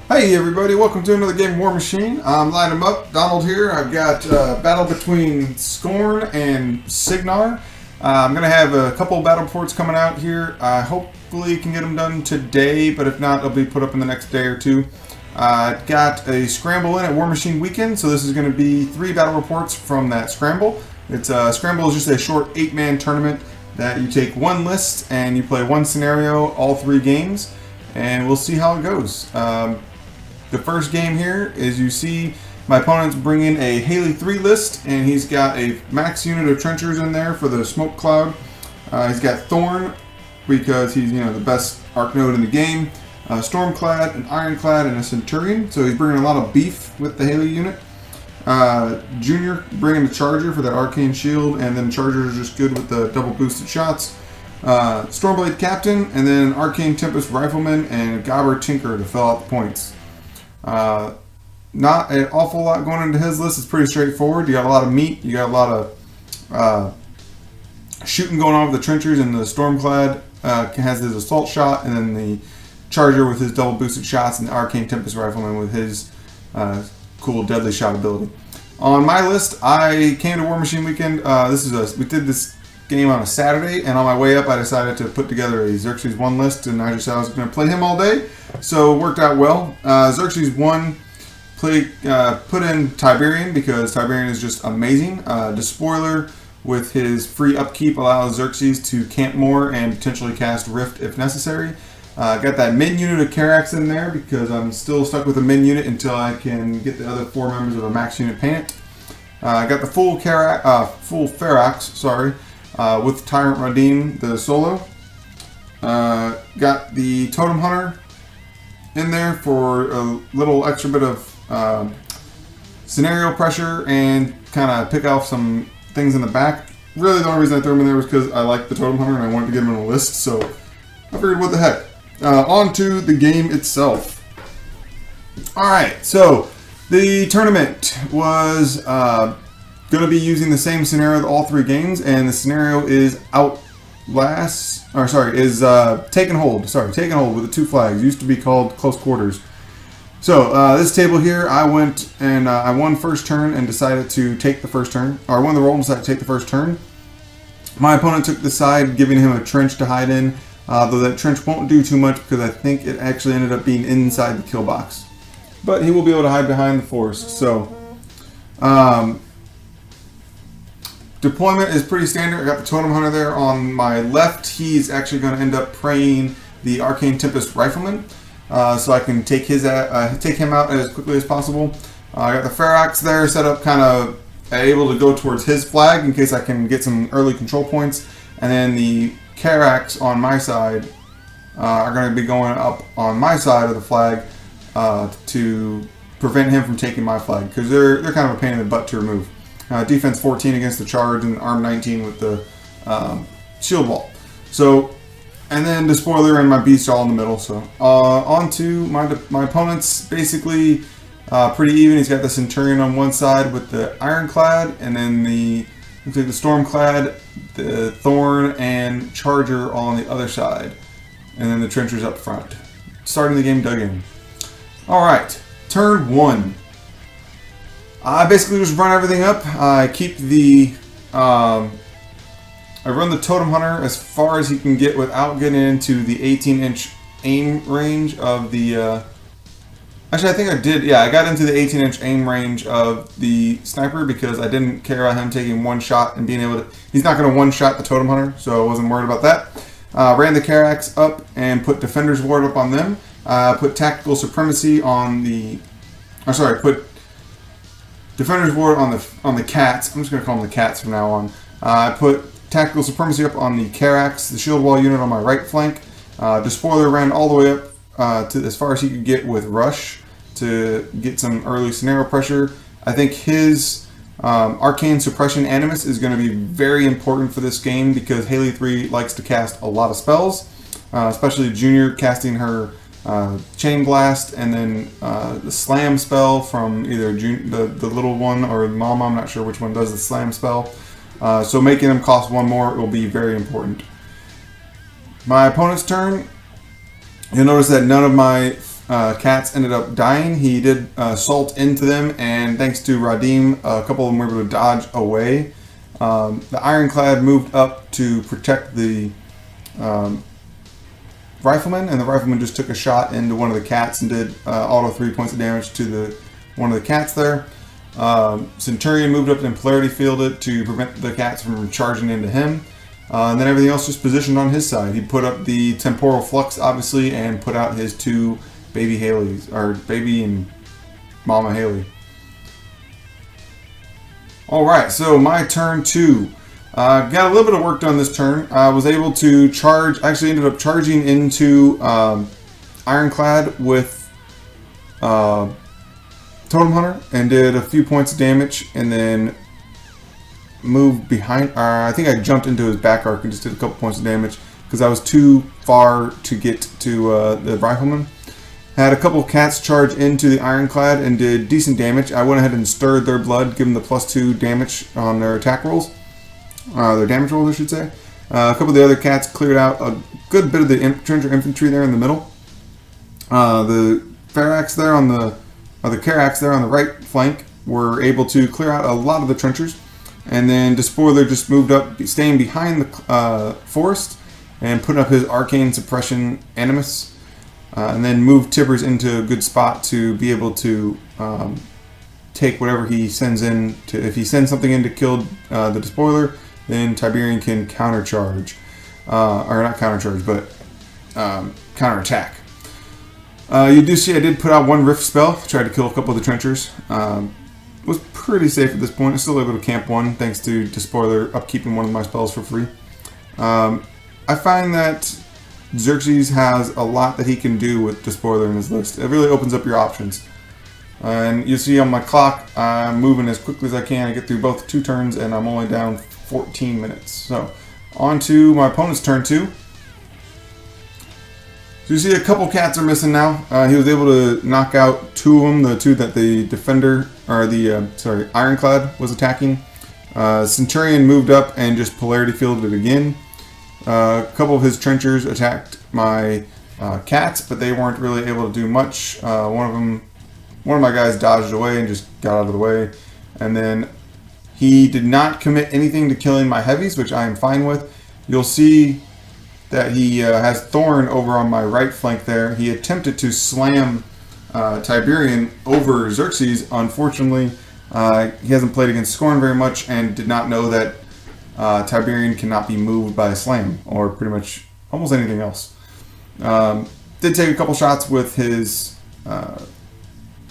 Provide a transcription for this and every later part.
Hey everybody, welcome to another game of War Machine. I'm Lightem'up, Donald here. I've got a battle between Skorne and Cygnar. I'm going to have a couple battle reports coming out here. I hopefully can get them done today, but if not, they'll be put up in the next day or two. I've got a scramble in at War Machine Weekend, so this is going to be 3 battle reports from that scramble. Scramble is just a short 8-man tournament that you take one list and you play one scenario, all 3 games, and we'll see how it goes. The first game here is you see my opponent's bringing a Haley 3 list, and he's got a max unit of trenchers in there for the smoke cloud. He's got Thorn because he's the best arc node in the game. Stormclad, an Ironclad, and a Centurion. So he's bringing a lot of beef with the Haley unit. Junior bringing the Charger for that Arcane shield, and then Chargers are just good with the double boosted shots. Stormblade Captain, and then Arcane Tempest Rifleman, and Gobber Tinker to fill out the points. Not an awful lot going into his list. It's pretty straightforward. You got a lot of meat. You got a lot of shooting going on with the trenchers, and the Stormclad has his assault shot, and then the Charger with his double boosted shots, and the Arcane Tempest Rifleman with his cool deadly shot ability. On my list, I came to War Machine Weekend. We did this game on a Saturday, and on my way up I decided to put together a Xerxis 1 list, and I just said I was going to play him all day, so it worked out well. Xerxis 1 put in Tiberion because Tiberion is just amazing. Despoiler with his free upkeep allows Xerxis to camp more and potentially cast Rift if necessary. Got that min unit of Karax in there because I'm still stuck with a min unit until I can get the other 4 members of a max unit panicked. Got the full Ferox, with Tyrant Rhadeim, the solo. Got the Totem Hunter in there for a little extra bit of scenario pressure and kind of pick off some things in the back. Really, the only reason I threw him in there was because I like the Totem Hunter and I wanted to get him on a list, so I figured, what the heck. On to the game itself. Alright, so the tournament was going to be using the same scenario all 3 games, and the scenario is Taken Hold with the 2 flags. Used to be called Close Quarters. So this table here, I went and I won first turn and decided to take the first turn, or won the roll and decided to take the first turn. My opponent took the side, giving him a trench to hide in, though that trench won't do too much because I think it actually ended up being inside the kill box. But he will be able to hide behind the forest. So deployment is pretty standard. I got the Totem Hunter there on my left. He's actually going to end up praying the Arcane Tempest Rifleman, so I can take him out as quickly as possible. I got the Ferox there set up, kind of able to go towards his flag in case I can get some early control points, and then the Karax on my side are going to be going up on my side of the flag to prevent him from taking my flag, because they're kind of a pain in the butt to remove. Defense 14 against the charge, and arm 19 with the shield wall. So, and then the spoiler and my beast all in the middle. So on to my opponent's basically pretty even. He's got the Centurion on one side with the Ironclad, and then the Stormclad, the Thorn, and Charger all on the other side, and then the trenchers up front. Starting the game dug in. All right, turn 1. I basically just run everything up. I keep the I run the Totem Hunter as far as he can get without getting into the 18-inch aim range of the. Actually, I think I did. Yeah, I got into the 18-inch aim range of the sniper because I didn't care about him taking one shot and being able to. He's not going to one-shot the Totem Hunter, so I wasn't worried about that. Ran the Karax up and put Defender's Ward up on them. Put Tactical Supremacy on the. Put Defender's Ward on the cats. I'm just going to call them the cats from now on. I put Tactical Supremacy up on the Karax, the shield wall unit on my right flank. Despoiler ran all the way up to as far as he could get with Rush to get some early scenario pressure. I think his Arcane Suppression Animus is going to be very important for this game because Haley 3 likes to cast a lot of spells, especially Junior casting her Chain Blast, and then the Slam spell from either the little one or Mama. I'm not sure which one does the Slam spell. So making them cost 1 more will be very important. My opponent's turn, you'll notice that none of my cats ended up dying. He did assault into them, and thanks to Rhadeim, a couple of them were able to dodge away. The Ironclad moved up to protect the Rifleman, and the Rifleman just took a shot into one of the cats and did auto 3 points of damage to one of the cats there. Centurion moved up and polarity fielded to prevent the cats from charging into him. And then everything else just positioned on his side. He put up the Temporal Flux, obviously, and put out his 2 baby Haleys, or baby and Mama Haley. Alright, so my turn 2. Got a little bit of work done this turn. I was able to charge, actually ended up charging into Ironclad with Totem Hunter and did a few points of damage, and then moved behind. I think I jumped into his back arc and just did a couple points of damage because I was too far to get to the Rifleman. Had a couple of cats charge into the Ironclad and did decent damage. I went ahead and stirred their blood, give them the +2 damage on their attack rolls. Their damage rolls, I should say. A couple of the other cats cleared out a good bit of the trencher infantry there in the middle. The Ferox there on the Karax there on the right flank were able to clear out a lot of the trenchers. And then Despoiler just moved up, staying behind the forest and putting up his Arcane Suppression Animus. And then moved Tibbers into a good spot to be able to take whatever he sends in. If he sends something in to kill the Despoiler, then Tiberion can countercharge. Or not countercharge, but counterattack. You do see I did put out 1 Rift spell, tried to kill a couple of the trenchers. Was pretty safe at this point. I'm still able to camp 1 thanks to Despoiler upkeeping one of my spells for free. I find that Xerxis has a lot that he can do with Despoiler in his list. It really opens up your options. And you see on my clock, I'm moving as quickly as I can to get through both 2 turns, and I'm only down 14 minutes. So, on to my opponent's turn 2. So you see a couple cats are missing now. He was able to knock out 2 of them, the 2 that the defender, or the, Ironclad was attacking. Centurion moved up and just polarity fielded it again. A couple of his trenchers attacked my cats, but they weren't really able to do much. One of my guys dodged away and just got out of the way. And then he did not commit anything to killing my heavies, which I am fine with. You'll see that he has Thorn over on my right flank there. He attempted to slam Tiberion over Xerxis. Unfortunately, he hasn't played against Skorne very much and did not know that Tiberion cannot be moved by a slam or pretty much almost anything else. Did take a couple shots with his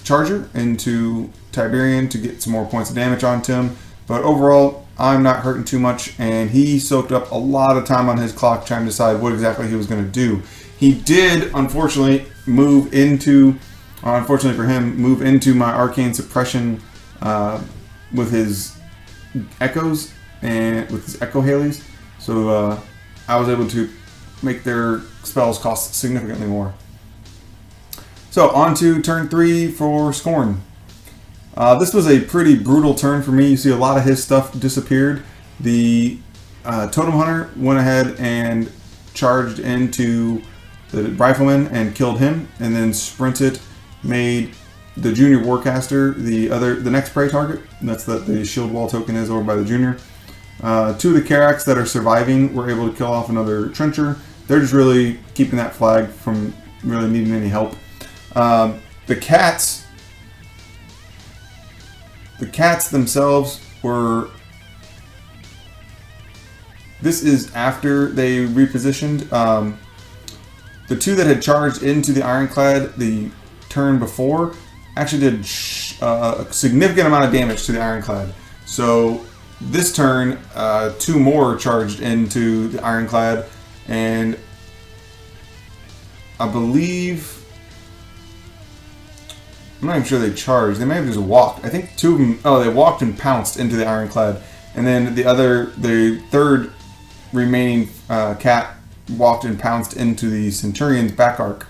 charger into Tiberion to get some more points of damage onto him, but overall I'm not hurting too much, and he soaked up a lot of time on his clock trying to decide what exactly he was going to do. He did, unfortunately, move into my Arcane Suppression with his Echoes and with his Echo Haleys. So I was able to make their spells cost significantly more. So on to turn 3 for Skorne. This was a pretty brutal turn for me. You see a lot of his stuff disappeared. The Totem Hunter went ahead and charged into the Rifleman and killed him, and then sprinted, made the Junior Warcaster the next prey target. That's the shield wall token is over by the Junior. 2 of the Karax that are surviving were able to kill off another trencher. They're just really keeping that flag from really needing any help. The cats themselves were... This is after they repositioned. The 2 that had charged into the Ironclad the turn before actually did a significant amount of damage to the Ironclad. So this turn, 2 more charged into the Ironclad, and I believe... I'm not even sure they charged. They may have just walked. I think 2 of them... Oh, they walked and pounced into the Ironclad. And then the third remaining cat walked and pounced into the Centurion's back arc.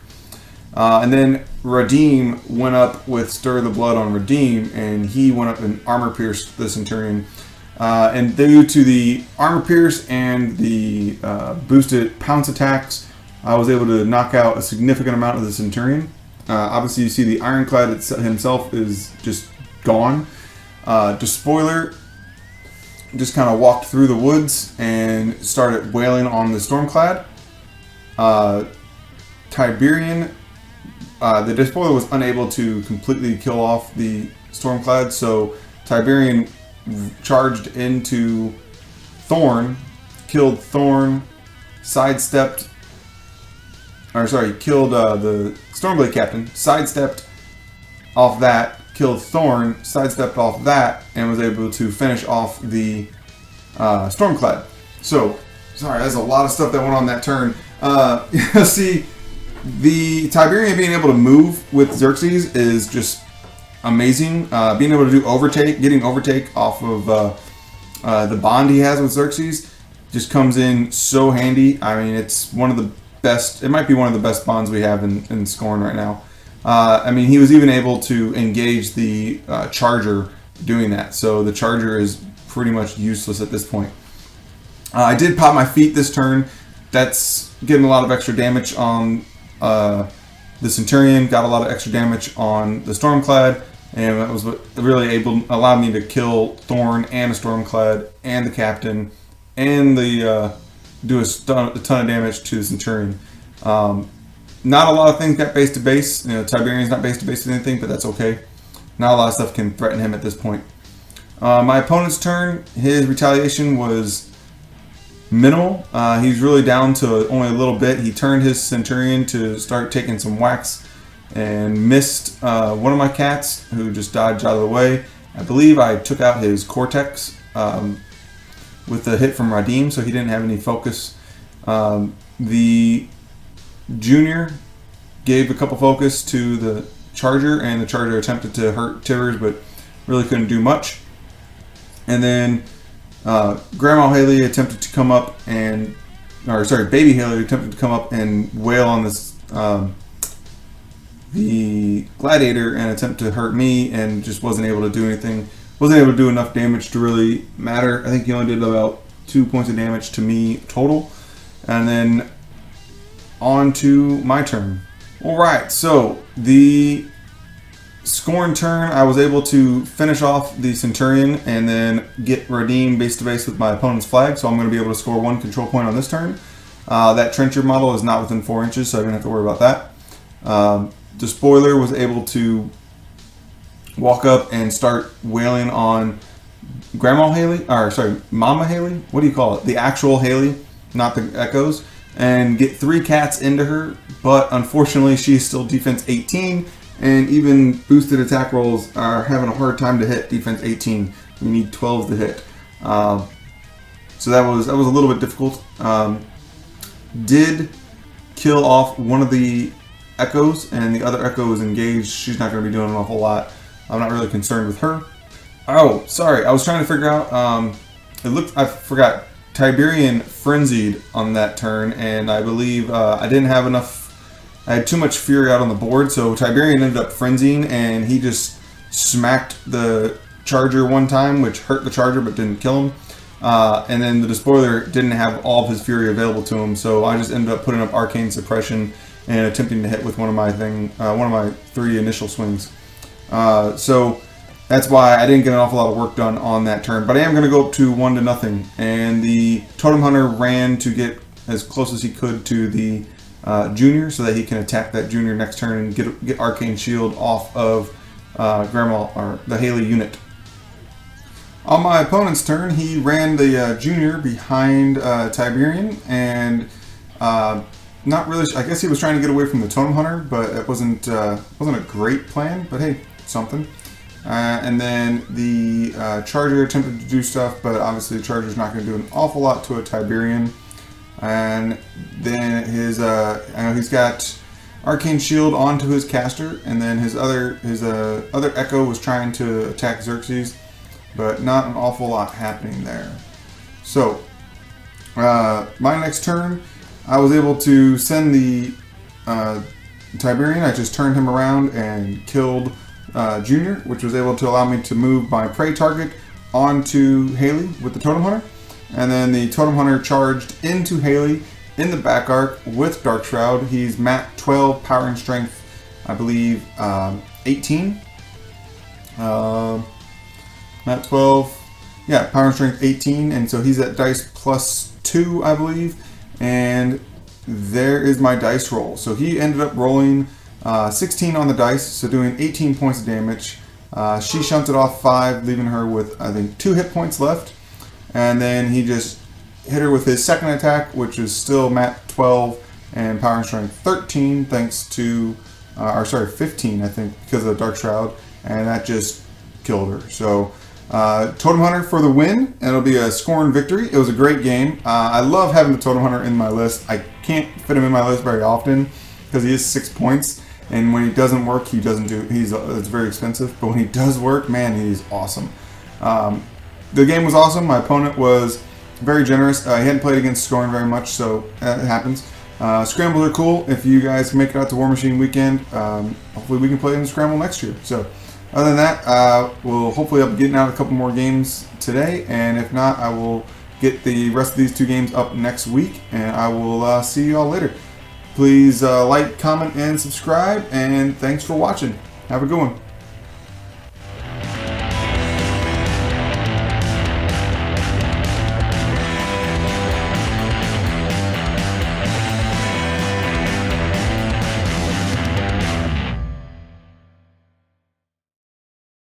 And then Rhadeim went up with Stir the Blood on Rhadeim, and he went up and armor pierced the Centurion. And due to the armor pierce and the boosted pounce attacks, I was able to knock out a significant amount of the Centurion. Obviously, you see the Ironclad himself is just gone. Despoiler just kind of walked through the woods and started wailing on the Stormclad. Tiberion, the Despoiler was unable to completely kill off the Stormclad, so Tiberion charged into Thorn, killed Thorn, sidestepped, killed the Stormblade Captain, sidestepped off that, killed Thorn, sidestepped off that, and was able to finish off the Stormclad. So, sorry, there's a lot of stuff that went on that turn. See, the Tiberion being able to move with Xerxis is just amazing. Being able to do overtake, getting overtake off of the bond he has with Xerxis just comes in so handy. I mean, it's one of the best, it might be one of the best bonds we have in Skorne right now. I mean, he was even able to engage the Charger doing that, so the Charger is pretty much useless at this point. I did pop my feet this turn. That's getting a lot of extra damage on the Centurion, got a lot of extra damage on the Stormclad, and that was what really allowed me to kill Thorn and the Stormclad and the Captain, and do a ton of damage to the Centurion. Not a lot of things got base to base. You know, Tiberion's not base to base with anything, but that's okay. Not a lot of stuff can threaten him at this point. My opponent's turn, his retaliation was minimal. He's really down to only a little bit. He turned his Centurion to start taking some whacks and missed one of my cats, who just dodged out of the way. I believe I took out his Cortex with the hit from Rhadeim, so he didn't have any focus. The Junior gave a couple focus to the Charger, and the Charger attempted to hurt Tivers, but really couldn't do much. And then Grandma Haley attempted to come up and, Baby Haley attempted to come up and wail on this the Gladiator and attempt to hurt me, and just wasn't able to do anything. Wasn't able to do enough damage to really matter. I think he only did about 2 points of damage to me total. And then on to my turn. Alright, so the Skorne turn, I was able to finish off the Centurion and then get Rhadeim base to base with my opponent's flag, so I'm going to be able to score 1 control point on this turn. That Trencher model is not within 4 inches, so I don't have to worry about that. Despoiler was able to walk up and start wailing on Grandma Haley, Mama Haley? What do you call it? The actual Haley, not the Echoes, and get 3 cats into her, but unfortunately she's still defense 18, and even boosted attack rolls are having a hard time to hit defense 18. We need 12s to hit. So that was a little bit difficult. Did kill off one of the Echoes, and the other Echo is engaged. She's not going to be doing an awful lot. I'm not really concerned with her. Oh, sorry. I was trying to figure out. I forgot. Tiberion frenzied on that turn, and I believe I didn't have enough. I had too much fury out on the board, so Tiberion ended up frenzying, and he just smacked the Charger one time, which hurt the Charger but didn't kill him. And then the Despoiler didn't have all of his fury available to him, so I just ended up putting up Arcane Suppression and attempting to hit with one of my 3 initial swings. So that's why I didn't get an awful lot of work done on that turn. But I am going to go up to 1-0, and the Totem Hunter ran to get as close as he could to the Junior, so that he can attack that Junior next turn and get Arcane Shield off of the Haley unit. On my opponent's turn, he ran the Junior behind Tiberion, and not really. I guess he was trying to get away from the Totem Hunter, but it wasn't a great plan. But hey, something. And then the Charger attempted to do stuff, but obviously the Charger's not going to do an awful lot to a Tiberion. And then his, I know he's got Arcane Shield onto his caster, and then his other Echo was trying to attack Xerxis, but not an awful lot happening there. So my next turn, I was able to send the Tiberion. I just turned him around and killed Junior, which was able to allow me to move my prey target onto Haley with the Totem Hunter. And then the Totem Hunter charged into Haley in the back arc with Dark Shroud. He's mat 12 power and strength I believe, 18. Not 12. Yeah, power and strength 18, and so he's at dice plus 2, I believe. And there is my dice roll. So he ended up rolling 16 on the dice, so doing 18 points of damage. She shunted off 5, leaving her with, I think, 2 hit points left. And then he just hit her with his second attack, which is still mat 12 and power and strength 13, thanks to, 15, I think, because of the Dark Shroud. And that just killed her. So, Totem Hunter for the win, and it'll be a Skorne victory. It was a great game. I love having the Totem Hunter in my list. I can't fit him in my list very often because he is 6 points, and when he doesn't work, it's very expensive. But when he does work, man, he's awesome. The game was awesome. My opponent was very generous. He hadn't played against Skorne very much, so it happens. Scrambles are cool. If you guys can make it out to War Machine weekend, hopefully we can play in the Scramble next year. So. Other than that, we'll hopefully be getting out a couple more games today, and if not, I will get the rest of these 2 games up next week, and I will see you all later. Please like, comment, and subscribe, and thanks for watching. Have a good one.